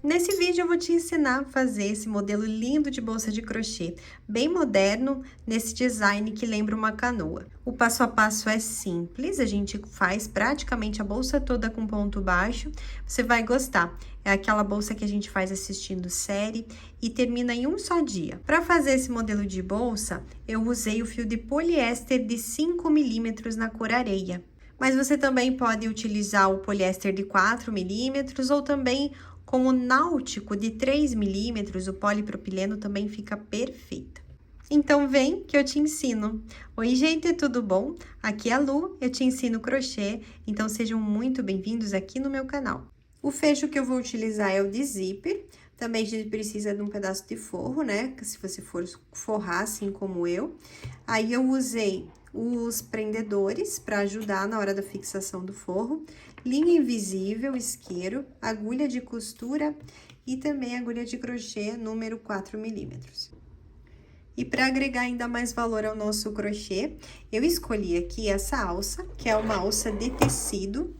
Nesse vídeo eu vou te ensinar a fazer esse modelo lindo de bolsa de crochê, bem moderno, nesse design que lembra uma canoa. O passo a passo é simples, a gente faz praticamente a bolsa toda com ponto baixo, você vai gostar. É aquela bolsa que a gente faz assistindo série e termina em um só dia. Para fazer esse modelo de bolsa, eu usei o fio de poliéster de 5 milímetros na cor areia. Mas você também pode utilizar o poliéster de 4 milímetros ou também com o náutico de 3 milímetros, o polipropileno também fica perfeita. Então vem que eu te ensino. Oi gente, tudo bom? Aqui é a Lu, eu te ensino crochê, então sejam muito bem-vindos aqui no meu canal. O fecho que eu vou utilizar é o de zíper, também a gente precisa de um pedaço de forro, né? Se você for forrar assim como eu. Aí eu usei os prendedores para ajudar na hora da fixação do forro, linha invisível, isqueiro, agulha de costura e também agulha de crochê número 4 milímetros. E para agregar ainda mais valor ao nosso crochê, eu escolhi aqui essa alça, que é uma alça de tecido,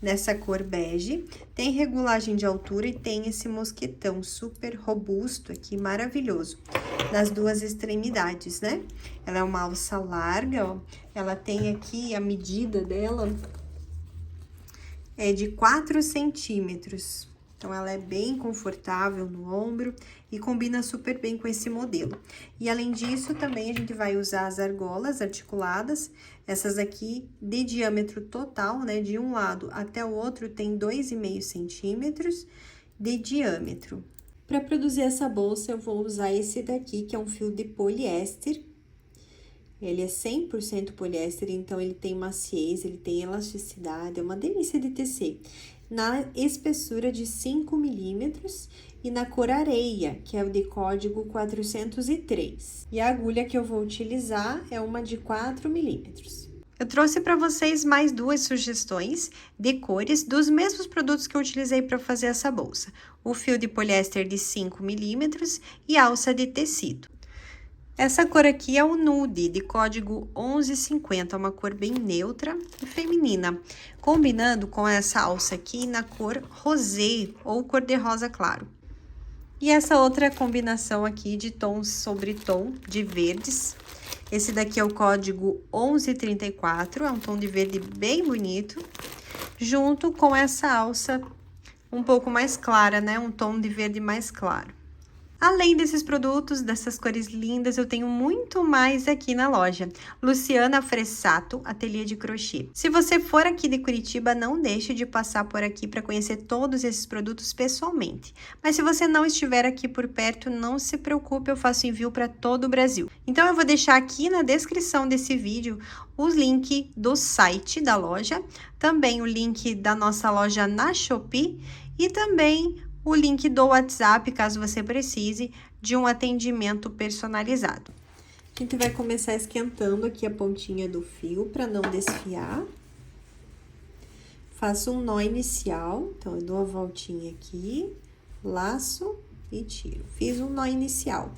nessa cor bege, tem regulagem de altura e tem esse mosquetão super robusto aqui, maravilhoso, nas duas extremidades, né? Ela é uma alça larga, ó, ela tem aqui a medida dela é de 4 centímetros. Então, ela é bem confortável no ombro e combina super bem com esse modelo. E, além disso, também a gente vai usar as argolas articuladas. Essas aqui de diâmetro total, né? De um lado até o outro tem 2,5 centímetros de diâmetro. Para produzir essa bolsa, eu vou usar esse daqui, que é um fio de poliéster. Ele é 100% poliéster, então ele tem maciez, ele tem elasticidade, é uma delícia de tecer. Na espessura de 5 milímetros e na cor areia, que é o de código 403. E a agulha que eu vou utilizar é uma de 4 milímetros. Eu trouxe para vocês mais duas sugestões de cores dos mesmos produtos que eu utilizei para fazer essa bolsa. O fio de poliéster de 5 milímetros e alça de tecido. Essa cor aqui é o nude, de código 1150, uma cor bem neutra e feminina, combinando com essa alça aqui na cor rosé ou cor de rosa claro. E essa outra combinação aqui de tons sobre tom de verdes. Esse daqui é o código 1134, é um tom de verde bem bonito, junto com essa alça um pouco mais clara, né? Um tom de verde mais claro. Além desses produtos, dessas cores lindas, eu tenho muito mais aqui na loja. Luciana Fressato, ateliê de crochê. Se você for aqui de Curitiba, não deixe de passar por aqui para conhecer todos esses produtos pessoalmente. Mas se você não estiver aqui por perto, não se preocupe, eu faço envio para todo o Brasil. Então, eu vou deixar aqui na descrição desse vídeo o link do site da loja, também o link da nossa loja na Shopee e também o link do WhatsApp, caso você precise de um atendimento personalizado. A gente vai começar esquentando aqui a pontinha do fio para não desfiar. Faço um nó inicial, então eu dou a voltinha aqui, laço e tiro. Fiz um nó inicial.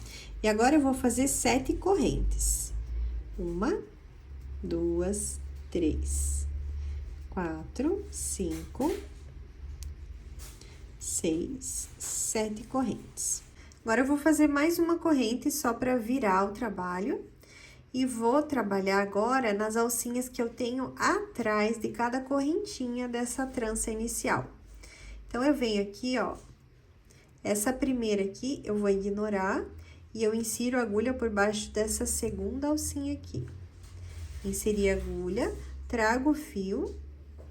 E agora eu vou fazer 7 correntes. 1, 2, 3, 4, 5, 6, 7 correntes. Agora, eu vou fazer mais uma corrente só para virar o trabalho. E vou trabalhar agora nas alcinhas que eu tenho atrás de cada correntinha dessa trança inicial. Então, eu venho aqui, ó. Essa primeira aqui, eu vou ignorar. E eu insiro a agulha por baixo dessa segunda alcinha aqui. Inseri a agulha, trago o fio.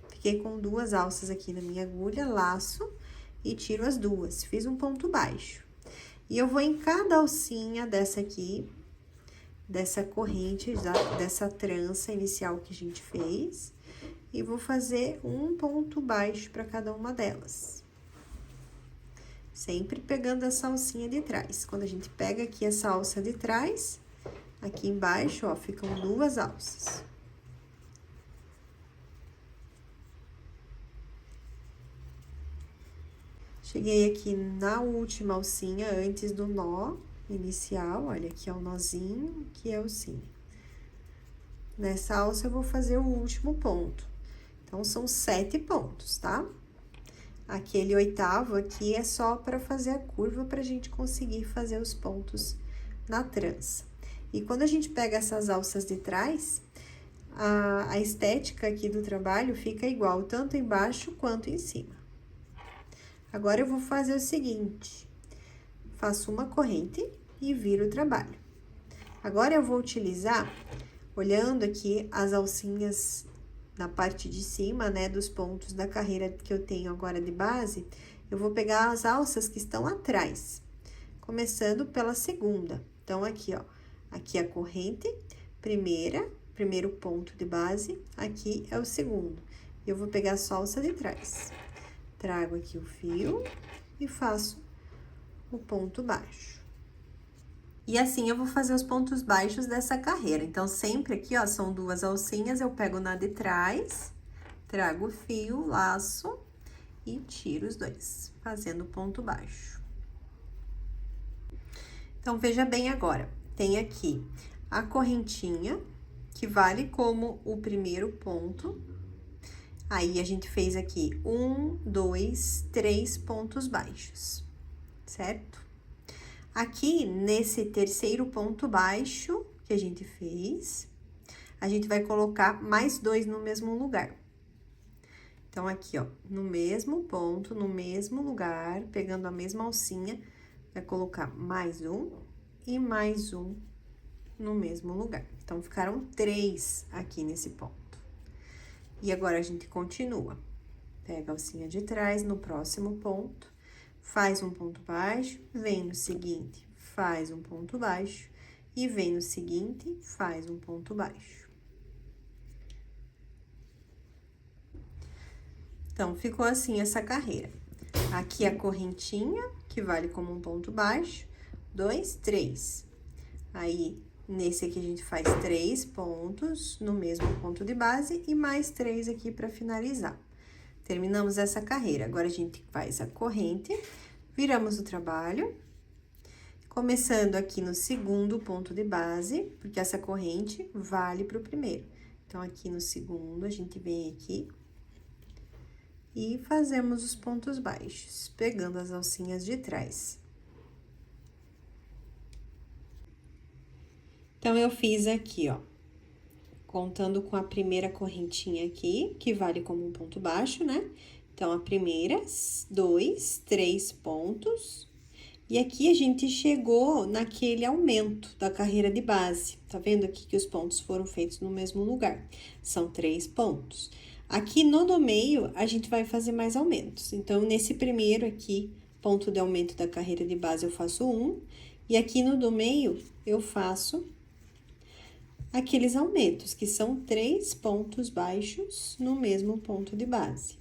Fiquei com 2 alças aqui na minha agulha, laço. E tiro as duas, fiz um ponto baixo. E eu vou em cada alcinha dessa aqui, dessa corrente, dessa trança inicial que a gente fez, e vou fazer um ponto baixo para cada uma delas. Sempre pegando essa alcinha de trás. Quando a gente pega aqui essa alça de trás, aqui embaixo, ó, ficam 2 alças. Cheguei aqui na última alcinha, antes do nó inicial, olha, aqui é o nozinho, aqui é o alcinha. Nessa alça, eu vou fazer o último ponto. Então, são 7 pontos, tá? Aquele oitavo aqui é só para fazer a curva para a gente conseguir fazer os pontos na trança. E quando a gente pega essas alças de trás, a estética aqui do trabalho fica igual, tanto embaixo quanto em cima. Agora, eu vou fazer o seguinte, faço uma corrente e viro o trabalho. Agora, eu vou utilizar, olhando aqui as alcinhas na parte de cima, né, dos pontos da carreira que eu tenho agora de base, eu vou pegar as alças que estão atrás, começando pela segunda. Então, aqui, ó, aqui é a corrente, primeiro ponto de base, aqui é o segundo. Eu vou pegar só a alça de trás. Trago aqui o fio e faço o ponto baixo. E assim, eu vou fazer os pontos baixos dessa carreira. Então, sempre aqui, ó, são duas alcinhas, eu pego na de trás, trago o fio, laço e tiro os dois, fazendo ponto baixo. Então, veja bem agora, tem aqui a correntinha, que vale como o primeiro ponto. Aí, a gente fez aqui 1, 2, 3 pontos baixos, certo? Aqui, nesse terceiro ponto baixo que a gente fez, a gente vai colocar mais 2 no mesmo lugar. Então, aqui, ó, no mesmo ponto, no mesmo lugar, pegando a mesma alcinha, vai colocar mais um e mais um no mesmo lugar. Então, ficaram 3 aqui nesse ponto. E agora, a gente continua. Pega a alcinha de trás no próximo ponto, faz um ponto baixo, vem no seguinte, faz um ponto baixo, e vem no seguinte, faz um ponto baixo. Então, ficou assim essa carreira. Aqui a correntinha, que vale como um ponto baixo, 2, 3. Aí, nesse aqui a gente faz 3 pontos no mesmo ponto de base e mais 3 aqui para finalizar. Terminamos essa carreira. Agora, a gente faz a corrente, viramos o trabalho, começando aqui no segundo ponto de base, porque essa corrente vale para o primeiro. Então, aqui no segundo, a gente vem aqui e fazemos os pontos baixos, pegando as alcinhas de trás. Então, eu fiz aqui, ó, contando com a primeira correntinha aqui, que vale como um ponto baixo, né? Então, a primeira, 2, 3 pontos. E aqui a gente chegou naquele aumento da carreira de base. Tá vendo aqui que os pontos foram feitos no mesmo lugar? São 3 pontos. Aqui no do meio, a gente vai fazer mais aumentos. Então, nesse primeiro aqui, ponto de aumento da carreira de base, eu faço 1. E aqui no do meio, eu faço aqueles aumentos, que são 3 pontos baixos no mesmo ponto de base.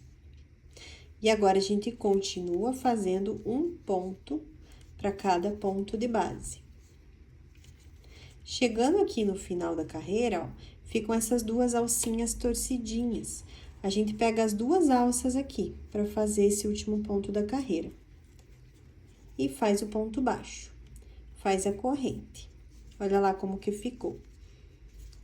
E agora, a gente continua fazendo um ponto para cada ponto de base. Chegando aqui no final da carreira, ó, ficam essas duas alcinhas torcidinhas. A gente pega as duas alças aqui para fazer esse último ponto da carreira. E faz o ponto baixo. Faz a corrente. Olha lá como que ficou.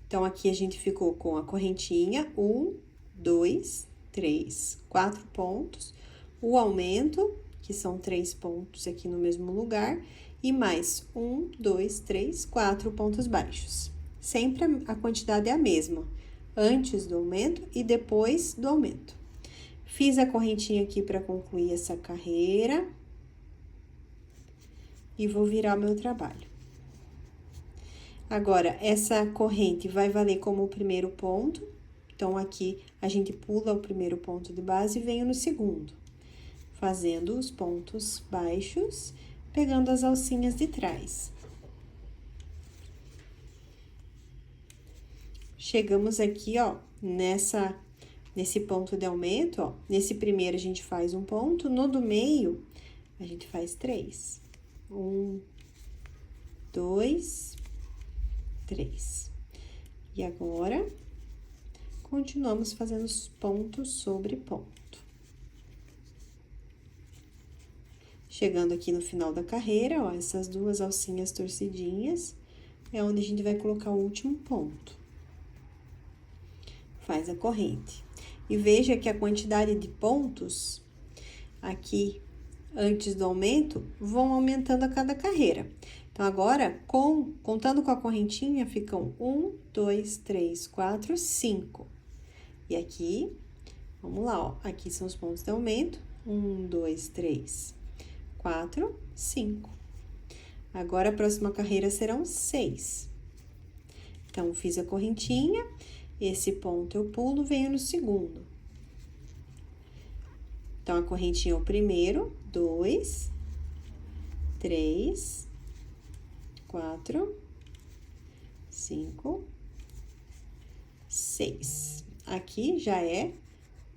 Então, aqui a gente ficou com a correntinha, 1, 2, 3, 4 pontos. O aumento, que são 3 pontos aqui no mesmo lugar, e mais 1, 2, 3, 4 pontos baixos. Sempre a quantidade é a mesma, antes do aumento e depois do aumento. Fiz a correntinha aqui para concluir essa carreira. E vou virar o meu trabalho. Agora, essa corrente vai valer como o primeiro ponto. Então, aqui, a gente pula o primeiro ponto de base e venho no segundo. Fazendo os pontos baixos, pegando as alcinhas de trás. Chegamos aqui, ó, nesse ponto de aumento, ó. Nesse primeiro, a gente faz um ponto, no do meio, a gente faz 3. 1, 2, 3. E agora, continuamos fazendo os pontos sobre ponto. Chegando aqui no final da carreira, ó, essas duas alcinhas torcidinhas, é onde a gente vai colocar o último ponto. Faz a corrente. E veja que a quantidade de pontos aqui antes do aumento, vão aumentando a cada carreira. Então, agora, contando com a correntinha, ficam 1, 2, 3, 4, 5. E aqui, vamos lá, ó, aqui são os pontos de aumento, 1, 2, 3, 4, 5. Agora, a próxima carreira serão 6. Então, fiz a correntinha, esse ponto eu pulo, venho no segundo. Então, a correntinha é o primeiro, 2, 3, 4, 5, 6. Aqui já é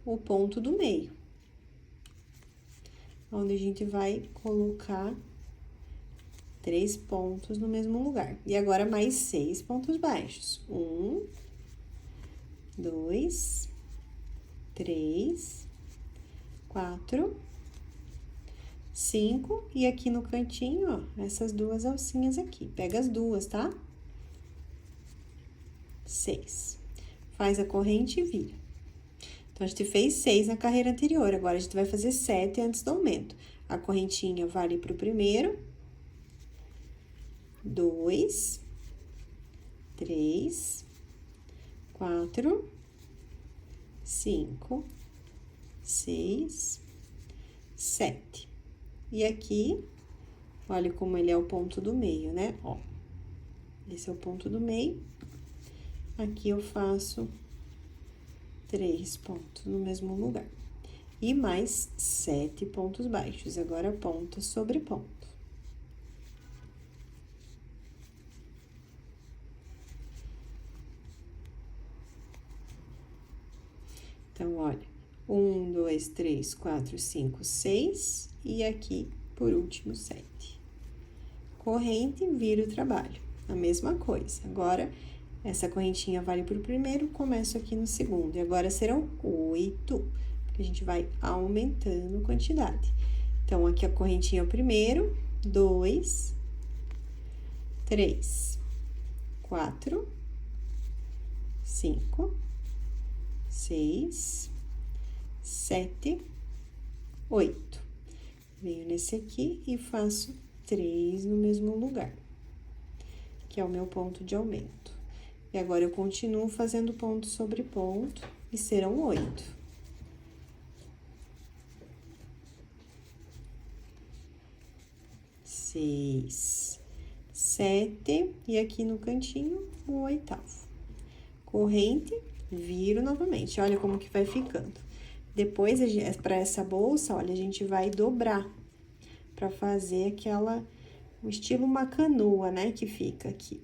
o ponto do meio, onde a gente vai colocar 3 pontos no mesmo lugar. E agora, mais 6 pontos baixos. 1, 2, 3, 4, 5. E aqui no cantinho, ó, essas duas alcinhas aqui. Pega as duas, tá? 6. Faz a corrente e vira. Então, a gente fez 6 na carreira anterior. Agora, a gente vai fazer 7 antes do aumento. A correntinha vale pro primeiro. 2, 3, 4, 5, 6, 7. E aqui, olha como ele é o ponto do meio, né? Ó, esse é o ponto do meio. Aqui eu faço 3 pontos no mesmo lugar. E mais 7 pontos baixos. Agora, ponta sobre ponto. Então, olha, 1, 2, 3, 4, 5, 6, e aqui, por último, 7. Corrente, vira o trabalho, a mesma coisa. Agora, essa correntinha vale para o primeiro, começo aqui no segundo. E agora, serão 8, porque a gente vai aumentando a quantidade. Então, aqui a correntinha é o primeiro, 2, 3, 4, 5, 6, 7, 8. Venho nesse aqui e faço 3 no mesmo lugar, que é o meu ponto de aumento. E agora, eu continuo fazendo ponto sobre ponto, e serão 8. Seis, 7, e aqui no cantinho, o 8º. Corrente, viro novamente, olha como que vai ficando. Depois, para essa bolsa, olha, a gente vai dobrar, para fazer o estilo uma canoa, né, que fica aqui.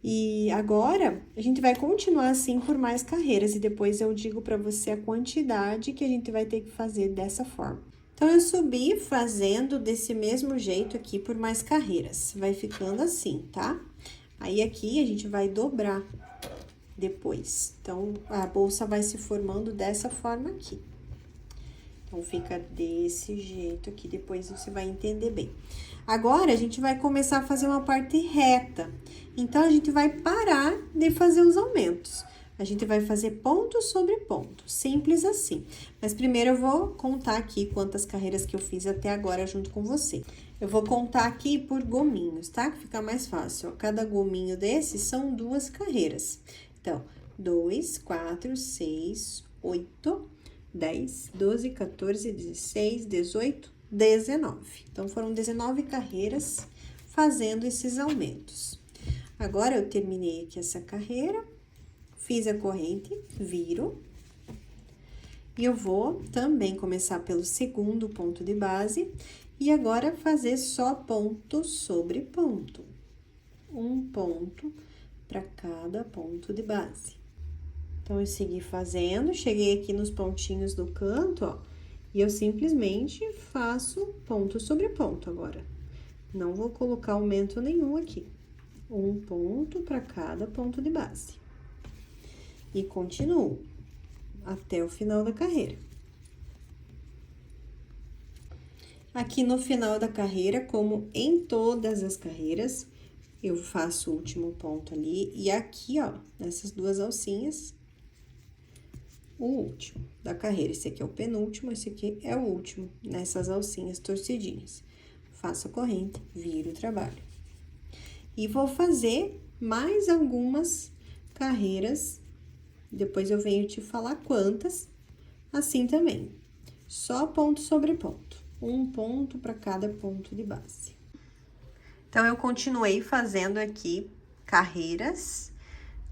E agora, a gente vai continuar assim por mais carreiras, e depois eu digo para você a quantidade que a gente vai ter que fazer dessa forma. Então, eu subi fazendo desse mesmo jeito aqui por mais carreiras, vai ficando assim, tá? Aí, aqui, a gente vai dobrar depois. Então, a bolsa vai se formando dessa forma aqui. Então, fica desse jeito aqui, depois você vai entender bem. Agora, a gente vai começar a fazer uma parte reta. Então, a gente vai parar de fazer os aumentos. A gente vai fazer ponto sobre ponto, simples assim. Mas primeiro eu vou contar aqui quantas carreiras que eu fiz até agora junto com você. Eu vou contar aqui por gominhos, tá? Que fica mais fácil. Ó, cada gominho desse são 2 carreiras. Então, 2, 4, 6, 8, 10, 12, 14, 16, 18, 19. Então, foram 19 carreiras fazendo esses aumentos. Agora, eu terminei aqui essa carreira, fiz a corrente, viro. E eu vou também começar pelo segundo ponto de base e agora fazer só ponto sobre ponto. Um ponto para cada ponto de base. Então, eu segui fazendo, cheguei aqui nos pontinhos do canto, ó, e eu simplesmente faço ponto sobre ponto agora. Não vou colocar aumento nenhum aqui. Um ponto para cada ponto de base. E continuo até o final da carreira. Aqui no final da carreira, como em todas as carreiras, eu faço o último ponto ali, e aqui, ó, nessas 2 alcinhas, o último da carreira. Esse aqui é o penúltimo, esse aqui é o último, nessas alcinhas torcidinhas. Faço a corrente, viro o trabalho. E vou fazer mais algumas carreiras, depois eu venho te falar quantas, assim também. Só ponto sobre ponto, um ponto para cada ponto de base. Então, eu continuei fazendo aqui carreiras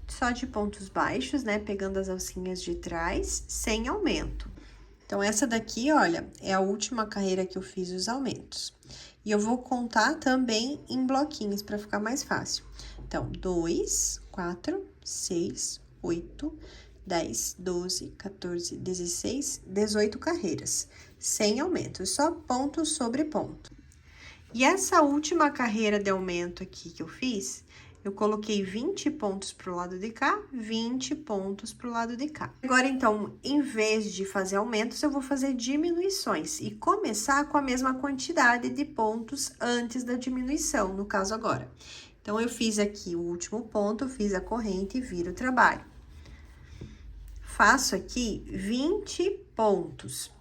só de pontos baixos, né? Pegando as alcinhas de trás, sem aumento. Então, essa daqui, olha, é a última carreira que eu fiz os aumentos. E eu vou contar também em bloquinhos, para ficar mais fácil. Então, 2, 4, 6, 8, 10, 12, 14, 16, 18 carreiras, sem aumento, só ponto sobre ponto. E essa última carreira de aumento aqui que eu fiz, eu coloquei 20 pontos pro lado de cá, 20 pontos pro lado de cá. Agora, então, em vez de fazer aumentos, eu vou fazer diminuições e começar com a mesma quantidade de pontos antes da diminuição, no caso agora. Então, eu fiz aqui o último ponto, fiz a corrente e viro o trabalho. Faço aqui 20 pontos.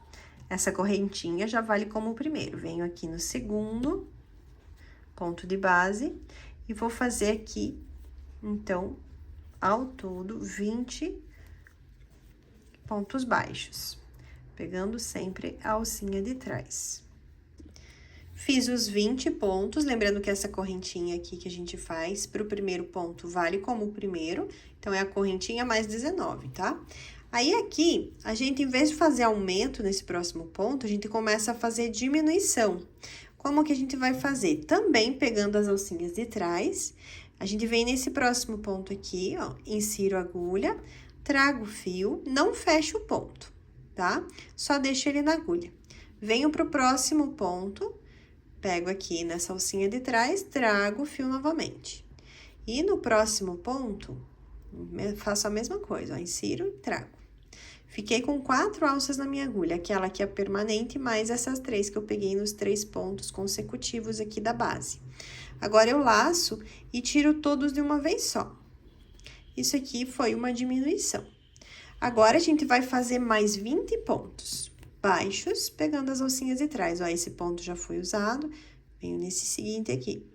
Essa correntinha já vale como o primeiro. Venho aqui no segundo ponto de base e vou fazer aqui, então, ao todo, 20 pontos baixos, pegando sempre a alcinha de trás. Fiz os 20 pontos, lembrando que essa correntinha aqui que a gente faz pro primeiro ponto vale como o primeiro, então é a correntinha mais 19, tá? Aí, aqui, a gente, em vez de fazer aumento nesse próximo ponto, a gente começa a fazer diminuição. Como que a gente vai fazer? Também pegando as alcinhas de trás, a gente vem nesse próximo ponto aqui, ó, insiro a agulha, trago o fio, não fecho o ponto, tá? Só deixo ele na agulha. Venho pro próximo ponto, pego aqui nessa alcinha de trás, trago o fio novamente. E no próximo ponto, faço a mesma coisa, ó, insiro e trago. Fiquei com 4 alças na minha agulha, aquela que é permanente, mais essas 3 que eu peguei nos 3 pontos consecutivos aqui da base. Agora, eu laço e tiro todos de uma vez só. Isso aqui foi uma diminuição. Agora, a gente vai fazer mais 20 pontos baixos, pegando as alcinhas de trás. Ó, esse ponto já foi usado, venho nesse seguinte aqui.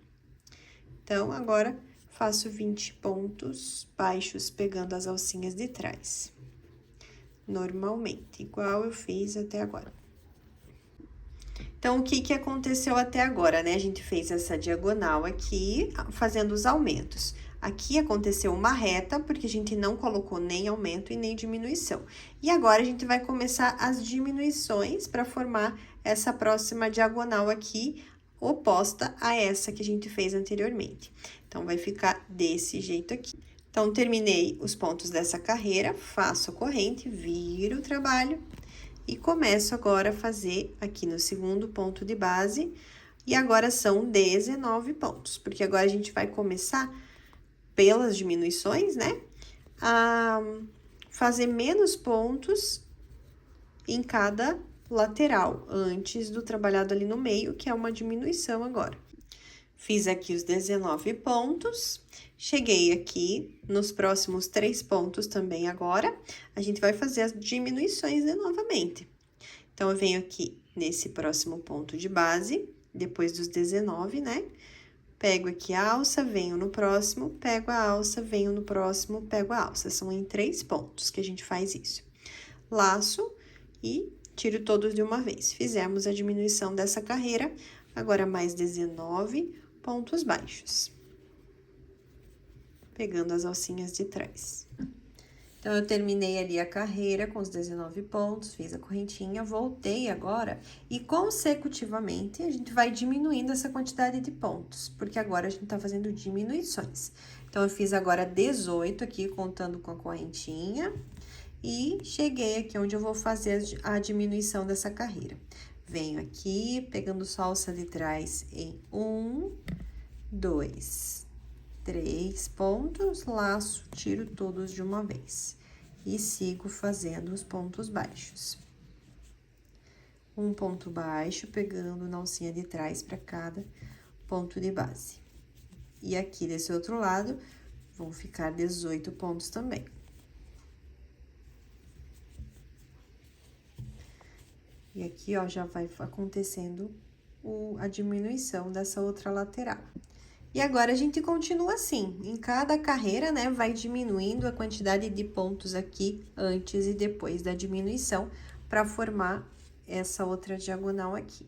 Então, agora, faço 20 pontos baixos, pegando as alcinhas de trás. Normalmente, igual eu fiz até agora. Então, o que aconteceu até agora, né? A gente fez essa diagonal aqui, fazendo os aumentos. Aqui aconteceu uma reta, porque a gente não colocou nem aumento e nem diminuição. E agora, a gente vai começar as diminuições para formar essa próxima diagonal aqui, oposta a essa que a gente fez anteriormente. Então, vai ficar desse jeito aqui. Então, terminei os pontos dessa carreira, faço a corrente, viro o trabalho e começo agora a fazer aqui no segundo ponto de base. E agora são 19 pontos, porque agora a gente vai começar, pelas diminuições, né, a fazer menos pontos em cada lateral, antes do trabalhado ali no meio, que é uma diminuição agora. Fiz aqui os 19 pontos, cheguei aqui nos próximos 3 pontos também agora, a gente vai fazer as diminuições novamente. Então, eu venho aqui nesse próximo ponto de base, depois dos 19, né? Pego aqui a alça, venho no próximo, pego a alça, venho no próximo, pego a alça. São em 3 pontos que a gente faz isso. Laço e tiro todos de uma vez. Fizemos a diminuição dessa carreira, agora mais 19 pontos baixos, pegando as alcinhas de trás. Então, eu terminei ali a carreira com os 19 pontos, fiz a correntinha, voltei agora e consecutivamente a gente vai diminuindo essa quantidade de pontos, porque agora a gente tá fazendo diminuições. Então, eu fiz agora 18 aqui, contando com a correntinha, e cheguei aqui onde eu vou fazer a diminuição dessa carreira. Venho aqui, pegando só a alça de trás em 1, 2, 3 pontos, laço, tiro todos de uma vez. E sigo fazendo os pontos baixos. Um ponto baixo, pegando na alcinha de trás para cada ponto de base. E aqui desse outro lado, vão ficar 18 pontos também. E aqui, ó, já vai acontecendo a diminuição dessa outra lateral. E agora, a gente continua assim, em cada carreira, né, vai diminuindo a quantidade de pontos aqui, antes e depois da diminuição, para formar essa outra diagonal aqui.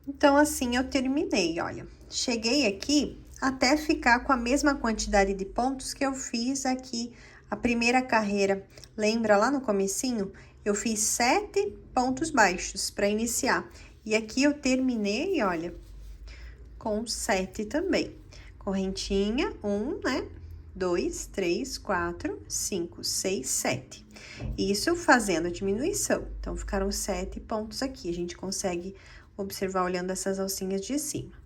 Então, assim, eu terminei, olha. Cheguei aqui até ficar com a mesma quantidade de pontos que eu fiz aqui, a primeira carreira. Lembra lá no comecinho? Eu fiz 7 pontos baixos para iniciar. E aqui eu terminei, olha, com 7 também. Correntinha, 1, né? 2, 3, 4, 5, 6, 7. Isso fazendo a diminuição. Então, ficaram 7 pontos aqui. A gente consegue observar olhando essas alcinhas de cima.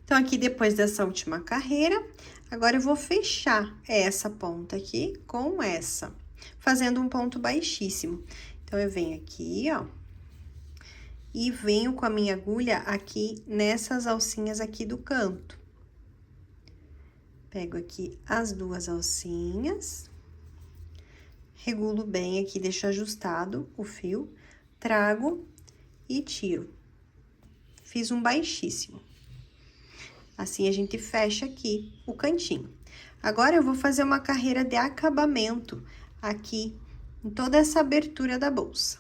Então, aqui depois dessa última carreira, agora eu vou fechar essa ponta aqui com essa, fazendo um ponto baixíssimo. Então, eu venho aqui, ó, e venho com a minha agulha aqui nessas alcinhas aqui do canto. Pego aqui as 2 alcinhas, regulo bem aqui, deixo ajustado o fio, trago e tiro. Fiz um baixíssimo. Assim, a gente fecha aqui o cantinho. Agora, eu vou fazer uma carreira de acabamento aqui, em toda essa abertura da bolsa.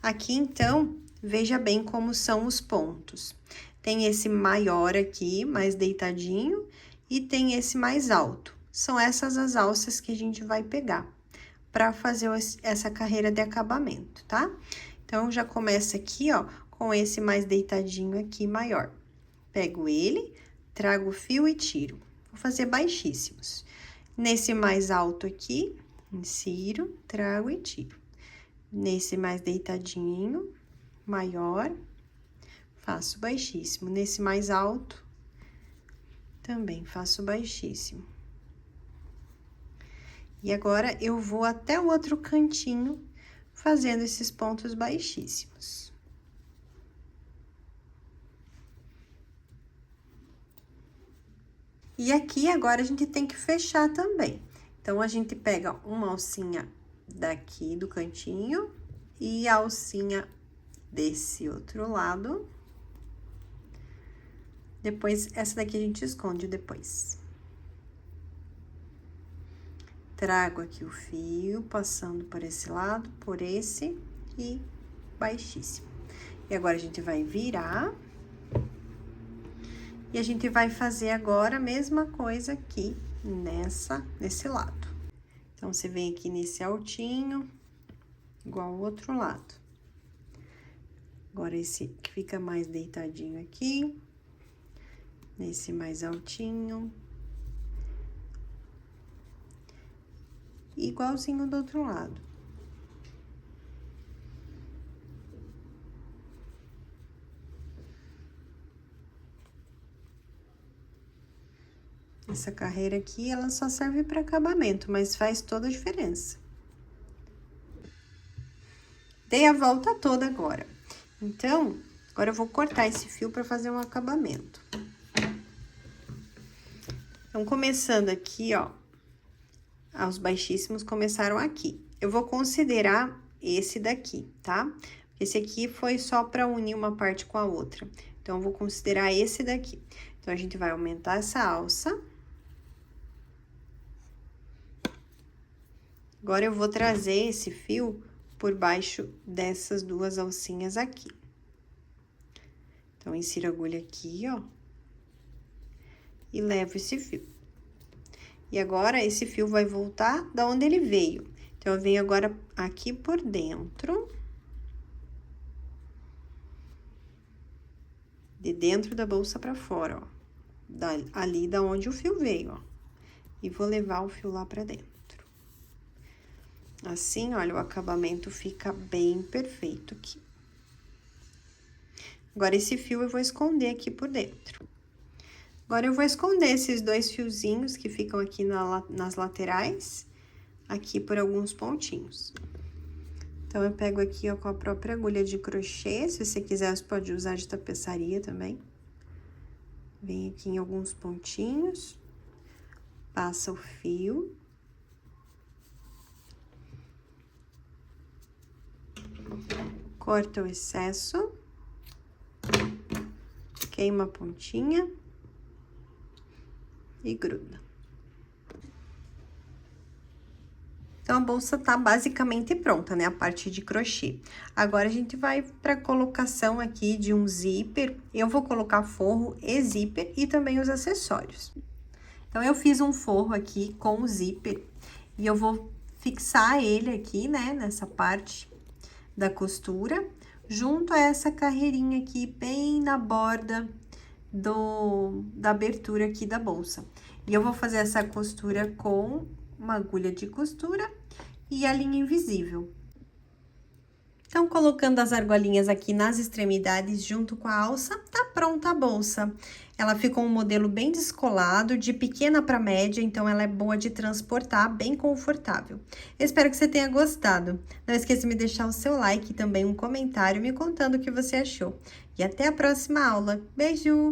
Aqui, então, veja bem como são os pontos. Tem esse maior aqui, mais deitadinho, e tem esse mais alto. São essas as alças que a gente vai pegar para fazer essa carreira de acabamento, tá? Então, já começa aqui, ó, com esse mais deitadinho aqui, maior. Pego ele, trago o fio e tiro. Vou fazer baixíssimos. Nesse mais alto aqui, insiro, trago e tiro. Nesse mais deitadinho, maior, faço baixíssimo. Nesse mais alto, também faço baixíssimo. E agora, eu vou até o outro cantinho, fazendo esses pontos baixíssimos. E aqui, agora, a gente tem que fechar também. Então, a gente pega uma alcinha daqui do cantinho e a alcinha desse outro lado. Depois, essa daqui a gente esconde depois. Trago aqui o fio, passando por esse lado, por esse e baixíssimo. E agora, a gente vai virar. E a gente vai fazer agora a mesma coisa aqui nesse lado. Então, você vem aqui nesse altinho, igual o outro lado. Agora, esse que fica mais deitadinho aqui, nesse mais altinho. Igualzinho do outro lado. Essa carreira aqui, ela só serve para acabamento, mas faz toda a diferença. Dei a volta toda agora. Então, agora eu vou cortar esse fio para fazer um acabamento. Então, começando aqui, ó, os baixíssimos começaram aqui. Eu vou considerar esse daqui, tá? Esse aqui foi só para unir uma parte com a outra. Então, eu vou considerar esse daqui. Então, a gente vai aumentar essa alça. Agora, eu vou trazer esse fio por baixo dessas 2 alcinhas aqui. Então, insiro a agulha aqui, ó. E levo esse fio. E agora, esse fio vai voltar da onde ele veio. Então, eu venho agora aqui por dentro. De dentro da bolsa pra fora, ó. Ali da onde o fio veio, ó. E vou levar o fio lá pra dentro. Assim, olha, o acabamento fica bem perfeito aqui. Agora, esse fio eu vou esconder aqui por dentro. Agora, eu vou esconder esses 2 fiozinhos que ficam aqui nas laterais, aqui por alguns pontinhos. Então, eu pego aqui, ó, com a própria agulha de crochê, se você quiser, você pode usar de tapeçaria também. Vem aqui em alguns pontinhos, passa o fio. corta o excesso, queima a pontinha e gruda. Então, a bolsa tá basicamente pronta, né? A parte de crochê. Agora, a gente vai pra colocação aqui de um zíper. Eu vou colocar forro e zíper e também os acessórios. Então, eu fiz um forro aqui com o zíper e eu vou fixar ele aqui, né? Nessa parte da costura, junto a essa carreirinha aqui, bem na borda da abertura aqui da bolsa. E eu vou fazer essa costura com uma agulha de costura e a linha invisível. Então, colocando as argolinhas aqui nas extremidades junto com a alça, tá pronta a bolsa. Ela ficou um modelo bem descolado, de pequena para média, então ela é boa de transportar, bem confortável. Eu espero que você tenha gostado. Não esqueça de me deixar o seu like e também um comentário me contando o que você achou. E até a próxima aula. Beijo!